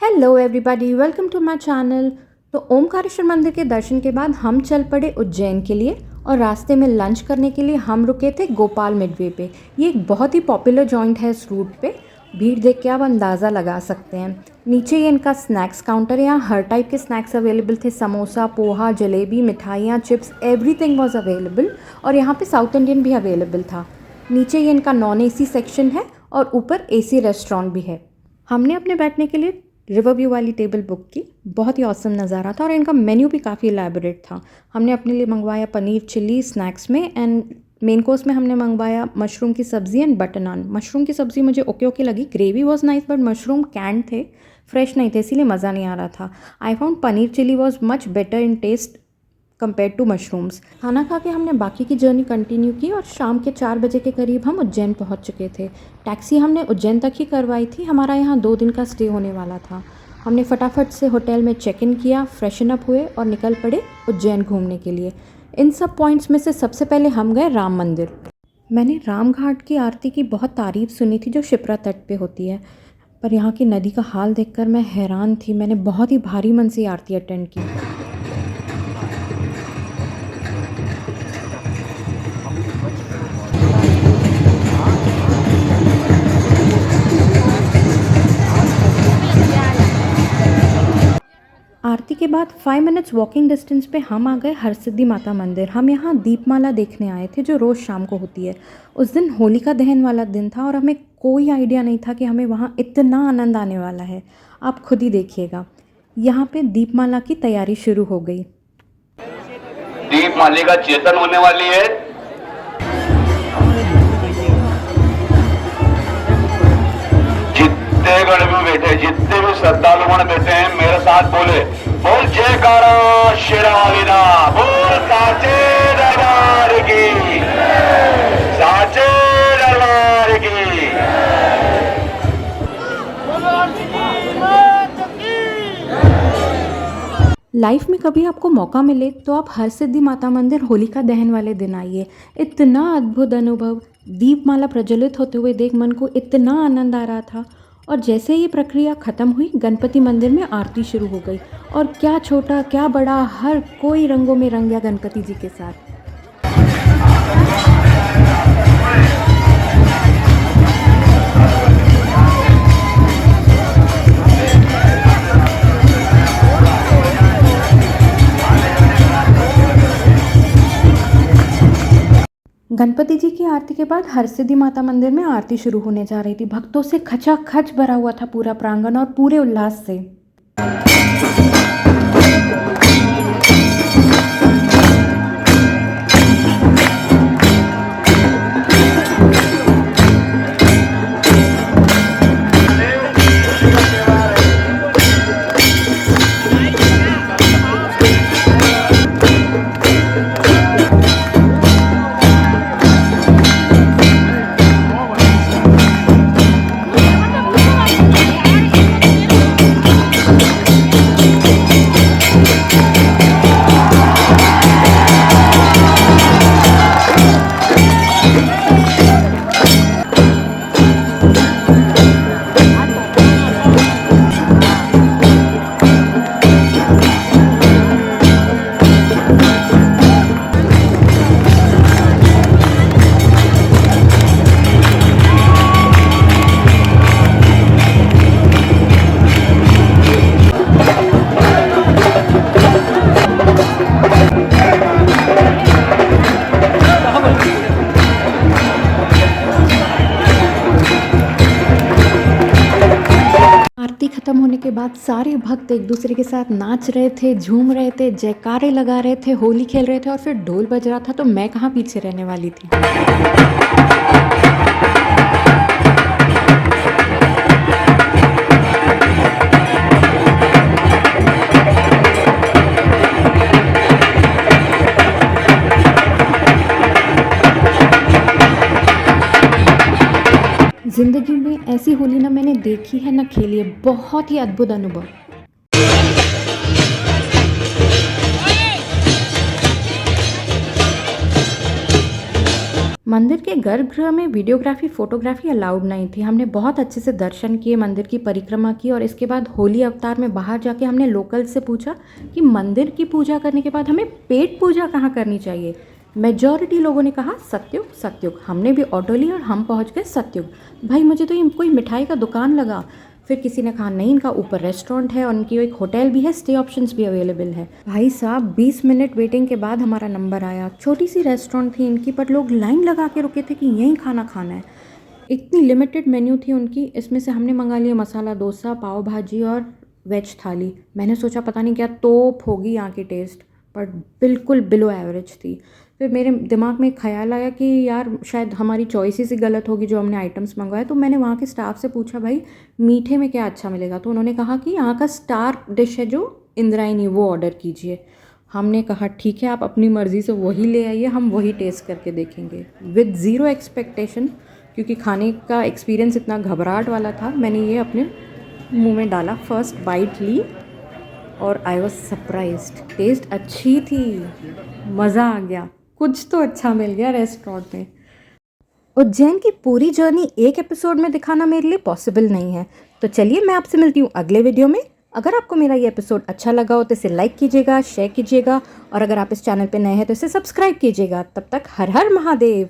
Hello everybody, welcome to my channel. तो ओमकारेश्वर मंदिर के दर्शन के बाद हम चल पड़े उज्जैन के लिए और रास्ते में लंच करने के लिए हम रुके थे गोपाल मिडवे पे। ये एक बहुत ही पॉपुलर जॉइंट है इस रूट पे। भीड़ देख के आप अंदाज़ा लगा सकते हैं। नीचे ये इनका स्नैक्स काउंटर है, यहाँ हर टाइप के स्नैक्स अवेलेबल थे। समोसा, पोहा, जलेबी, मिठाइयाँ, चिप्स, एवरीथिंग वाज अवेलेबल। और यहाँ पे साउथ इंडियन भी अवेलेबल था। नीचे ये इनका नॉन एसी सेक्शन है और ऊपर एसी रेस्टोरेंट भी है। हमने अपने बैठने के लिए रिवर व्यू वाली टेबल बुक की। बहुत ही औसम नज़ारा था और इनका मेन्यू भी काफ़ी एलैबोरेट था। हमने अपने लिए मंगवाया पनीर चिल्ली स्नैक्स में, एंड मेन कोर्स में हमने मंगवाया मशरूम की सब्ज़ी एंड बटर नान। मशरूम की सब्ज़ी मुझे ओके ओके लगी, gravy was nice, but mushroom canned थे, फ्रेश नहीं थे, इसीलिए मज़ा नहीं आ रहा था। I found paneer chilli was much better in taste compare to mushrooms. खाना खा के हमने बाकी की जर्नी कंटिन्यू की और शाम के 4 बजे के करीब हम उज्जैन पहुंच चुके थे। टैक्सी हमने उज्जैन तक ही करवाई थी, हमारा यहाँ 2 दिन का स्टे होने वाला था। हमने फटाफट से होटल में चेक इन किया, फ्रेशन अप हुए और निकल पड़े उज्जैन घूमने के लिए। इन सब पॉइंट्स में से सबसे पहले हम गए राम मंदिर। मैंने राम घाट की आरती की बहुत तारीफ़ सुनी थी जो शिप्रा तट पे होती है, पर यहाँ की नदी का हाल देखकर मैं हैरान थी। मैंने बहुत ही भारी मन से आरती अटेंड की। आरती के बाद 5 मिनट्स वॉकिंग डिस्टेंस पे हम आ गए हरसिद्धि माता मंदिर। हम यहाँ दीपमाला देखने आए थे जो रोज़ शाम को होती है। उस दिन होलिका दहन वाला दिन था और हमें कोई आइडिया नहीं था कि हमें वहाँ इतना आनंद आने वाला है। आप खुद ही देखिएगा। यहाँ पे दीपमाला की तैयारी शुरू हो गई। दीपमालिका चेतन होने वाली है। जितने गण में बैठे, जितने भी श्रद्धालु बैठे हैं, मेरे साथ बोले, बोल जयकारा शेरावाली दा, बोल साचे दरबार की, साचे दरबार की। लाइफ में कभी आपको मौका मिले तो आप हरसिद्धि माता मंदिर होलिका दहन वाले दिन आइए। इतना अद्भुत अनुभव, दीपमाला प्रज्वलित होते हुए देख मन को इतना आनंद आ रहा था। और जैसे ये प्रक्रिया ख़त्म हुई, गणपति मंदिर में आरती शुरू हो गई और क्या छोटा क्या बड़ा, हर कोई रंगों में रंग गया गणपति जी के साथ। गणपति जी की आरती के बाद हरसिद्धि माता मंदिर में आरती शुरू होने जा रही थी। भक्तों से खचाखच भरा हुआ था पूरा प्रांगण और पूरे उल्लास से। आरती खत्म होने के बाद सारे भक्त एक दूसरे के साथ नाच रहे थे, झूम रहे थे, जयकारे लगा रहे थे, होली खेल रहे थे और फिर ढोल बज रहा था, तो मैं कहाँ पीछे रहने वाली थी। ज़िंदगी में ऐसी होली ना मैंने देखी है ना खेली है। बहुत ही अद्भुत अनुभव। मंदिर के गर्भगृह में वीडियोग्राफी फोटोग्राफी अलाउड नहीं थी। हमने बहुत अच्छे से दर्शन किए, मंदिर की परिक्रमा की और इसके बाद होली अवतार में बाहर जाके हमने लोकल से पूछा कि मंदिर की पूजा करने के बाद हमें पेट पूजा कहाँ करनी चाहिए। मेजॉरिटी लोगों ने कहा सत्युग सत्युग। हमने भी ऑटो ली और हम पहुँच गए सत्युग। भाई मुझे तो ये कोई मिठाई का दुकान लगा। फिर किसी ने कहा नहीं, इनका ऊपर रेस्टोरेंट है और इनकी एक होटल भी है, स्टे ऑप्शंस भी अवेलेबल है। भाई साहब 20 मिनट वेटिंग के बाद हमारा नंबर आया। छोटी सी रेस्टोरेंट थी इनकी, पर लोग लाइन लगा के रुके थे कि यहीं खाना खाना है। इतनी लिमिटेड मेन्यू थी उनकी, इसमें से हमने मंगा लिया मसाला डोसा, पाव भाजी और वेज थाली। मैंने सोचा पता नहीं क्या तोप होगी यहाँ की टेस्ट, पर बिल्कुल बिलो एवरेज थी। फिर मेरे दिमाग में एक ख्याल आया कि यार शायद हमारी चॉइसेस ही गलत होगी जो हमने आइटम्स मंगवाए। तो मैंने वहाँ के स्टाफ से पूछा भाई मीठे में क्या अच्छा मिलेगा। तो उन्होंने कहा कि यहाँ का स्टार डिश है जो इंद्रायणी, वो ऑर्डर कीजिए। हमने कहा ठीक है, आप अपनी मर्ज़ी से वही ले आइए, हम वही टेस्ट करके देखेंगे। विद ज़ीरो एक्सपेक्टेशन, क्योंकि खाने का एक्सपीरियंस इतना घबराहट वाला था, मैंने ये अपने मुंह में डाला, फर्स्ट बाइट ली और आई वॉज सरप्राइज्ड। टेस्ट अच्छी थी, मज़ा आ गया, कुछ तो अच्छा मिल गया रेस्टोरेंट में। उज्जैन की पूरी जर्नी एक एपिसोड में दिखाना मेरे लिए पॉसिबल नहीं है, तो चलिए मैं आपसे मिलती हूँ अगले वीडियो में। अगर आपको मेरा ये एपिसोड अच्छा लगा हो तो इसे लाइक कीजिएगा, शेयर कीजिएगा और अगर आप इस चैनल पे नए हैं तो इसे सब्सक्राइब कीजिएगा। तब तक हर हर महादेव।